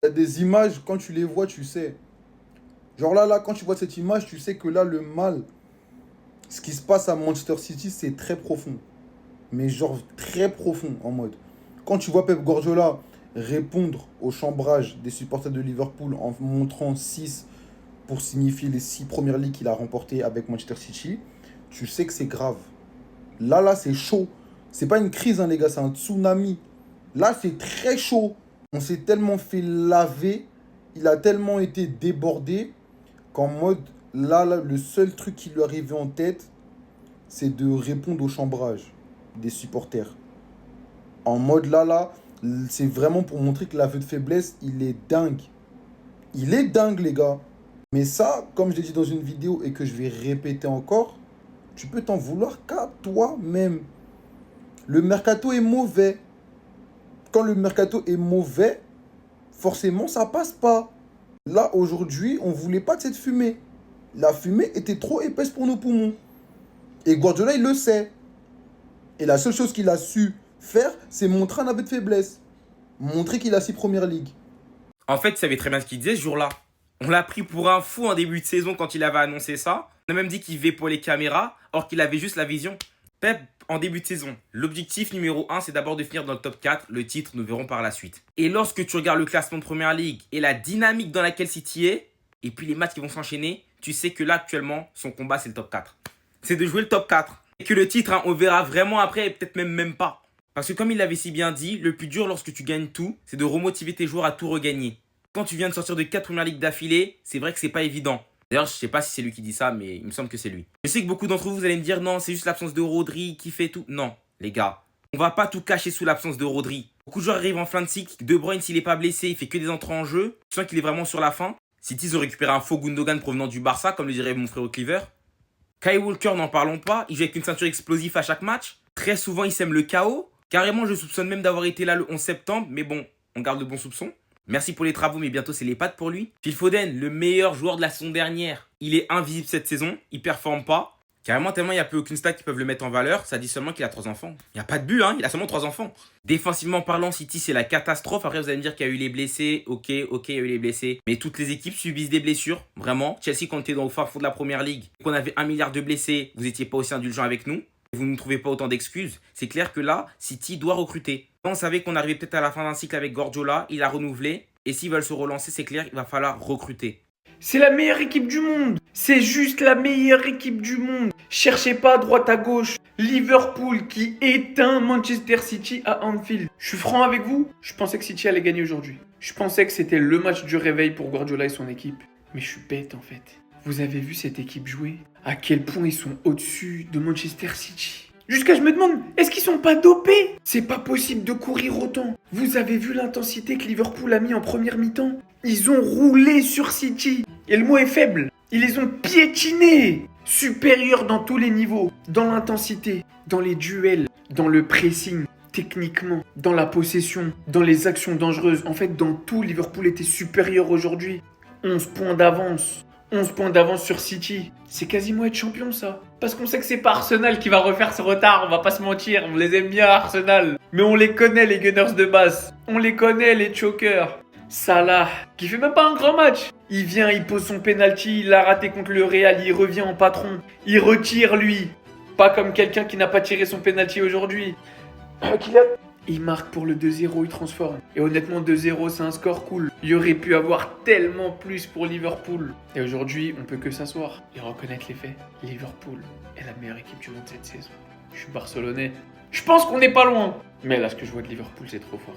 Il y a des images, quand tu les vois, tu sais. Genre là, quand tu vois cette image, tu sais que là, le mal, ce qui se passe à Manchester City, c'est très profond. Mais genre très profond en mode. Quand tu vois Pep Guardiola répondre au chambrage des supporters de Liverpool en montrant 6 pour signifier les 6 premières ligues qu'il a remportées avec Manchester City, tu sais que c'est grave. Là, c'est chaud. C'est pas une crise, hein, les gars, c'est un tsunami. Là, c'est très chaud. On s'est tellement fait laver, il a tellement été débordé qu'en mode, là, le seul truc qui lui arrivait en tête, c'est de répondre au chambrage des supporters. En mode c'est vraiment pour montrer que l'aveu de faiblesse, il est dingue. Il est dingue, les gars. Mais ça, comme je l'ai dit dans une vidéo et que je vais répéter encore, tu peux t'en vouloir qu'à toi-même. Le mercato est mauvais. Quand le mercato est mauvais, forcément, ça passe pas. Là, aujourd'hui, on voulait pas de cette fumée. La fumée était trop épaisse pour nos poumons. Et Guardiola, il le sait. Et la seule chose qu'il a su faire, c'est montrer un aveu de faiblesse. Montrer qu'il a 6 premières ligues. En fait, il savait très bien ce qu'il disait ce jour-là. On l'a pris pour un fou en début de saison quand il avait annoncé ça. On a même dit qu'il vivait pour les caméras, or qu'il avait juste la vision. Pep, en début de saison, l'objectif numéro un, c'est d'abord de finir dans le top 4. Le titre, nous verrons par la suite. Et lorsque tu regardes le classement de Première Ligue et la dynamique dans laquelle City est, et puis les matchs qui vont s'enchaîner, tu sais que là, actuellement, son combat, c'est le top 4. C'est de jouer le top 4. Et que le titre, hein, on verra vraiment après, et peut-être même pas. Parce que comme il l'avait si bien dit, le plus dur lorsque tu gagnes tout, c'est de remotiver tes joueurs à tout regagner. Quand tu viens de sortir de 4 premières ligues d'affilée, c'est vrai que c'est pas évident. D'ailleurs, je sais pas si c'est lui qui dit ça, mais il me semble que c'est lui. Je sais que beaucoup d'entre vous, vous allez me dire non, c'est juste l'absence de Rodri qui fait tout. Non, les gars, on va pas tout cacher sous l'absence de Rodri. Beaucoup de joueurs arrivent en fin de cycle. De Bruyne, s'il est pas blessé, il fait que des entrées en jeu. Tu sens qu'il est vraiment sur la fin. City, ils ont récupéré un faux Gundogan provenant du Barça, comme le dirait mon frère Cleaver. Kyle Walker, n'en parlons pas. Il joue avec une ceinture explosive à chaque match. Très souvent, il sème le chaos. Carrément, je soupçonne même d'avoir été là le 11 septembre. Mais bon, on garde le bon soupçon. Merci pour les travaux, mais bientôt c'est les pattes pour lui. Phil Foden, le meilleur joueur de la saison dernière. Il est invisible cette saison, il performe pas. Carrément, tellement il n'y a plus aucune stat qui peuvent le mettre en valeur. Ça dit seulement qu'il a 3 enfants. Il n'y a pas de but, hein, il a seulement 3 enfants. Défensivement parlant, City, c'est la catastrophe. Après, vous allez me dire qu'il y a eu les blessés. Ok, il y a eu les blessés. Mais toutes les équipes subissent des blessures, vraiment. Chelsea, quand on était dans le fin fond de la première ligue, qu'on avait 1 milliard de blessés, vous n'étiez pas aussi indulgent avec nous. Vous ne trouvez pas autant d'excuses. C'est clair que là, City doit recruter. On savait qu'on arrivait peut-être à la fin d'un cycle avec Guardiola. Il a renouvelé. Et s'ils veulent se relancer, c'est clair, il va falloir recruter. C'est la meilleure équipe du monde. C'est juste la meilleure équipe du monde. Cherchez pas à droite à gauche. Liverpool qui éteint Manchester City à Anfield. Je suis franc avec vous, je pensais que City allait gagner aujourd'hui. Je pensais que c'était le match du réveil pour Guardiola et son équipe. Mais je suis bête en fait. Vous avez vu cette équipe jouer? À quel point ils sont au-dessus de Manchester City? Jusqu'à je me demande, est-ce qu'ils sont pas dopés? C'est pas possible de courir autant. Vous avez vu l'intensité que Liverpool a mis en première mi-temps? Ils ont roulé sur City. Et le mot est faible. Ils les ont piétinés. Supérieurs dans tous les niveaux. Dans l'intensité, dans les duels, dans le pressing, techniquement, dans la possession, dans les actions dangereuses. En fait, dans tout, Liverpool était supérieur aujourd'hui. 11 points d'avance. 11 points d'avance sur City. C'est quasiment être champion, ça. Parce qu'on sait que c'est pas Arsenal qui va refaire ce retard, on va pas se mentir. On les aime bien, Arsenal. Mais on les connaît, les Gunners de base. On les connaît, les chokers. Salah, qui fait même pas un grand match. Il vient, il pose son penalty, il l'a raté contre le Real, il revient en patron. Il retire, lui. Pas comme quelqu'un qui n'a pas tiré son penalty aujourd'hui. Il marque pour le 2-0, il transforme. Et honnêtement, 2-0, c'est un score cool. Il y aurait pu avoir tellement plus pour Liverpool. Et aujourd'hui, on peut que s'asseoir et reconnaître les faits. Liverpool est la meilleure équipe du monde cette saison. Je suis barcelonais. Je pense qu'on n'est pas loin. Mais là, ce que je vois de Liverpool, c'est trop fort.